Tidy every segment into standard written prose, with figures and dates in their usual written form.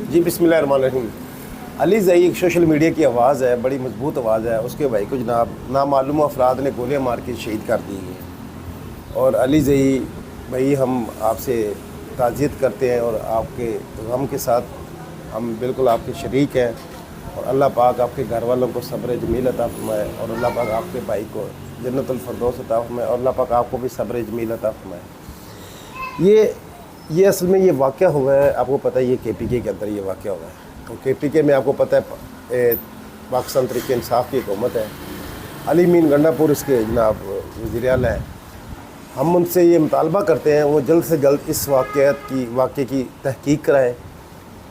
جی بسم اللہ الرحمن الرحیم۔ علی زئی ایک سوشل میڈیا کی آواز ہے، بڑی مضبوط آواز ہے۔ اس کے بھائی کو جناب نامعلوم افراد نے گولیاں مار کے شہید کر دی ہیں، اور علی زئی بھائی ہم آپ سے تعزیت کرتے ہیں، اور آپ کے غم کے ساتھ ہم بالکل آپ کے شریک ہیں، اور اللہ پاک آپ کے گھر والوں کو صبر جمیل عطا فرمائے، اور اللہ پاک آپ کے بھائی کو جنت الفردوس عطا فرمائے، اور اللہ پاک آپ کو بھی صبر جمیل عطا فرمائے۔ یہ اصل میں یہ واقعہ ہوا ہے، آپ کو پتہ ہے، یہ کے پی کے اندر یہ واقعہ ہوا ہے۔ تو کے پی کے میں آپ کو پتہ ہے پاکستان تحریک انصاف کی حکومت ہے، علی امین گنڈا پور اس کے جناب وزیر اعلیٰ ہیں۔ ہم ان سے یہ مطالبہ کرتے ہیں وہ جلد سے جلد اس واقعے کی تحقیق کرائیں،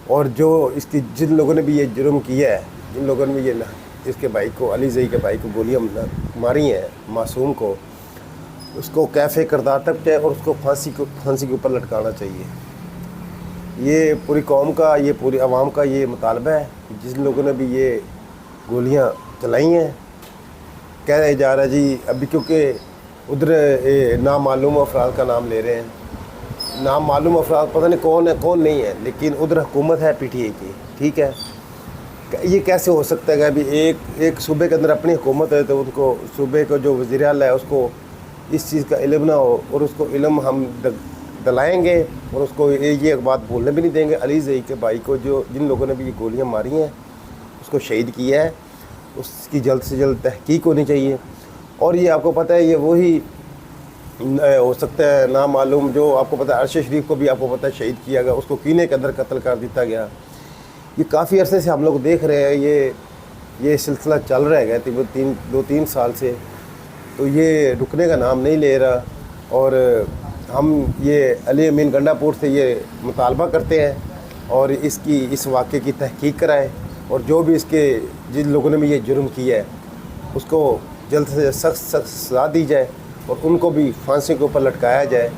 اور جو اس کی جن لوگوں نے بھی یہ جرم کیا ہے، جن لوگوں نے بھی یہ اس کے بھائی کو، علی زئی کے بھائی کو گولیاں ماری ہیں، معصوم کو، اس کو کیفے کردار تک چاہے، اور اس کو پھانسی کے اوپر لٹکانا چاہیے۔ یہ پوری قوم کا، یہ پوری عوام کا یہ مطالبہ ہے۔ جن لوگوں نے بھی یہ گولیاں چلائی ہیں، کہہ جا رہا ہے جی ابھی، کیونکہ ادھر نامعلوم افراد کا نام لے رہے ہیں، نامعلوم افراد پتہ نہیں کون ہے کون نہیں ہے، لیکن ادھر حکومت ہے پی ٹی اے کی، ٹھیک ہے۔ یہ کیسے ہو سکتا ہے کہ ابھی ایک صوبے کے اندر اپنی حکومت ہے، تو ان کو صوبے کا جو وزیر اعلیٰ ہے اس کو اس چیز کا علم نہ ہو، اور اس کو علم ہم دلائیں گے، اور اس کو یہ بات بولنے بھی نہیں دیں گے۔ علی زئی کے بھائی کو جن لوگوں نے بھی یہ گولیاں ماری ہیں، اس کو شہید کیا ہے، اس کی جلد سے جلد تحقیق ہونی چاہیے۔ اور یہ آپ کو پتہ ہے، یہ وہی ہو سکتا ہے نامعلوم، جو آپ کو پتہ ہے عرش شریف کو بھی آپ کو پتہ ہے شہید کیا گیا، اس کو کینے کے اندر قتل کر دیتا گیا۔ یہ کافی عرصے سے ہم لوگ دیکھ رہے ہیں، یہ سلسلہ چل رہا ہے دو تین سال سے، تو یہ رکنے کا نام نہیں لے رہا۔ اور ہم یہ علی امین گنڈا پور سے یہ مطالبہ کرتے ہیں، اور اس واقعے کی تحقیق کرائے، اور جو بھی جن لوگوں نے بھی یہ جرم کیا ہے اس کو جلد سے سخت سزا دی جائے، اور ان کو بھی پھانسی کے اوپر لٹکایا جائے۔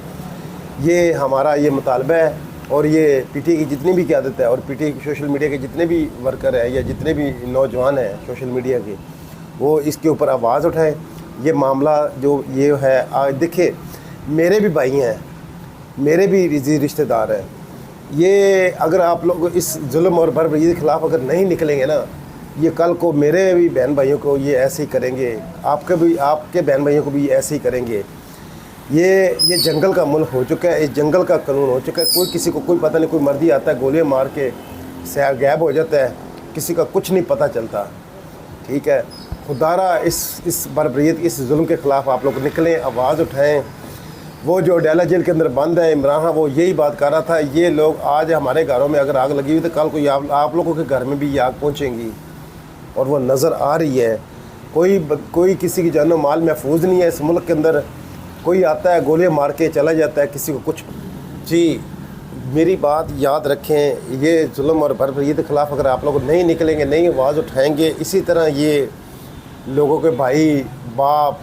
یہ ہمارا یہ مطالبہ ہے، اور یہ پی ٹی اے کی جتنی بھی قیادت ہے، اور پی ٹی اے کی سوشل میڈیا کے جتنے بھی ورکر ہیں، یا جتنے بھی نوجوان ہیں سوشل میڈیا کے، وہ اس کے اوپر آواز اٹھائیں۔ یہ معاملہ جو یہ ہے، دیکھیں میرے بھی بھائی ہیں، میرے بھی رشتہ دار ہیں، یہ اگر آپ لوگ اس ظلم اور بربری کے خلاف اگر نہیں نکلیں گے نا، یہ کل کو میرے بھی بہن بھائیوں کو یہ ایسے ہی کریں گے، آپ کے بہن بھائیوں کو بھی ایسے ہی کریں گے۔ یہ جنگل کا ملک ہو چکا ہے، اس جنگل کا قانون ہو چکا ہے۔ کوئی کسی کو کوئی پتہ نہیں، کوئی مردی آتا ہے گولیاں مار کے غائب ہو جاتا ہے، کسی کا کچھ نہیں پتہ چلتا، ٹھیک ہے۔ خدارہ اس بربریت، اس ظلم کے خلاف آپ لوگ نکلیں، آواز اٹھائیں۔ وہ جو ڈیلا جیل کے اندر بند ہے عمران خان، وہ یہی بات کر رہا تھا، یہ لوگ آج ہمارے گھروں میں اگر آگ لگی ہوئی تو کل کو آپ لوگوں کے گھر میں بھی یہ آگ پہنچیں گی، اور وہ نظر آ رہی ہے۔ کوئی کسی کی جان و مال محفوظ نہیں ہے اس ملک کے اندر۔ کوئی آتا ہے گولیاں مار کے چلا جاتا ہے، کسی کو کچھ۔ جی میری بات یاد رکھیں، یہ ظلم اور بربریت کے خلاف اگر آپ لوگ نہیں نکلیں گے، نہیں آواز اٹھائیں گے، اسی طرح یہ لوگوں کے بھائی، باپ،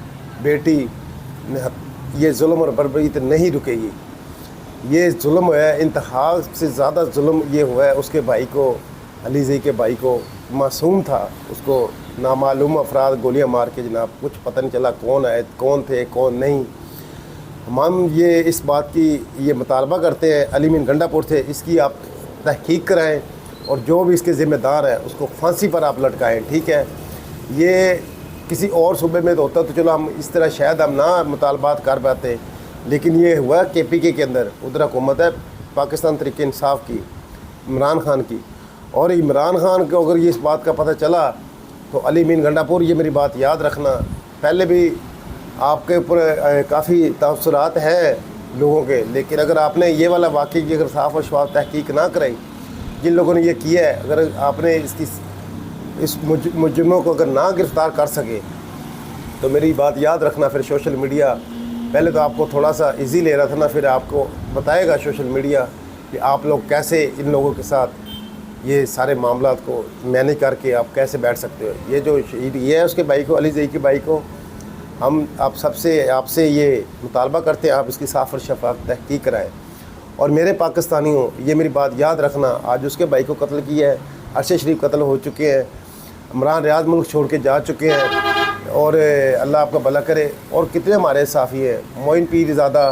بیٹی، یہ ظلم اور بربریت نہیں رکے گی۔ یہ ظلم ہے، انتہا سے زیادہ ظلم یہ ہوا ہے اس کے بھائی کو، علی زئی کے بھائی کو، معصوم تھا، اس کو نامعلوم افراد گولیاں مار کے جناب کچھ پتہ نہیں چلا کون آئے، کون تھے، کون نہیں۔ ہم یہ اس بات کی یہ مطالبہ کرتے ہیں علی امین گنڈا پور سے، اس کی آپ تحقیق کرائیں، اور جو بھی اس کے ذمہ دار ہیں اس کو پھانسی پر آپ لٹکائیں، ٹھیک ہے۔ یہ کسی اور صوبے میں تو ہوتا تو چلو ہم اس طرح شاید ہم نہ مطالبات کر پاتے، لیکن یہ ہوا کے پی کے اندر، ادھر حکومت ہے پاکستان تحریک انصاف کی، عمران خان کی، اور عمران خان کو اگر یہ اس بات کا پتہ چلا تو علی امین گنڈا پور، یہ میری بات یاد رکھنا، پہلے بھی آپ کے اوپر کافی تاثرات ہیں لوگوں کے، لیکن اگر آپ نے یہ والا واقعے کی اگر صاف اور شفاف تحقیق نہ کرائی، جن لوگوں نے یہ کیا ہے، اگر آپ نے اس مجرموں کو اگر نہ گرفتار کر سکے، تو میری بات یاد رکھنا، پھر سوشل میڈیا پہلے تو آپ کو تھوڑا سا ایزی لے رہا تھا نا، پھر آپ کو بتائے گا سوشل میڈیا کہ آپ لوگ کیسے ان لوگوں کے ساتھ یہ سارے معاملات کو مینیج کر کے آپ کیسے بیٹھ سکتے ہو۔ یہ جو شہید یہ ہے اس کے بھائی کو، علی زئی کے بھائی کو، ہم آپ سے یہ مطالبہ کرتے ہیں، آپ اس کی صاف اور شفاف تحقیق کرائیں۔ اور میرے پاکستانیوں، یہ میری بات یاد رکھنا، آج اس کے بھائی کو قتل کیا ہے، عرش شریف قتل ہو چکے ہیں، عمران ریاض ملک چھوڑ کے جا چکے ہیں، اور اللہ آپ کا بھلا کرے۔ اور کتنے ہمارے صحافی ہیں، معین پیر زادہ،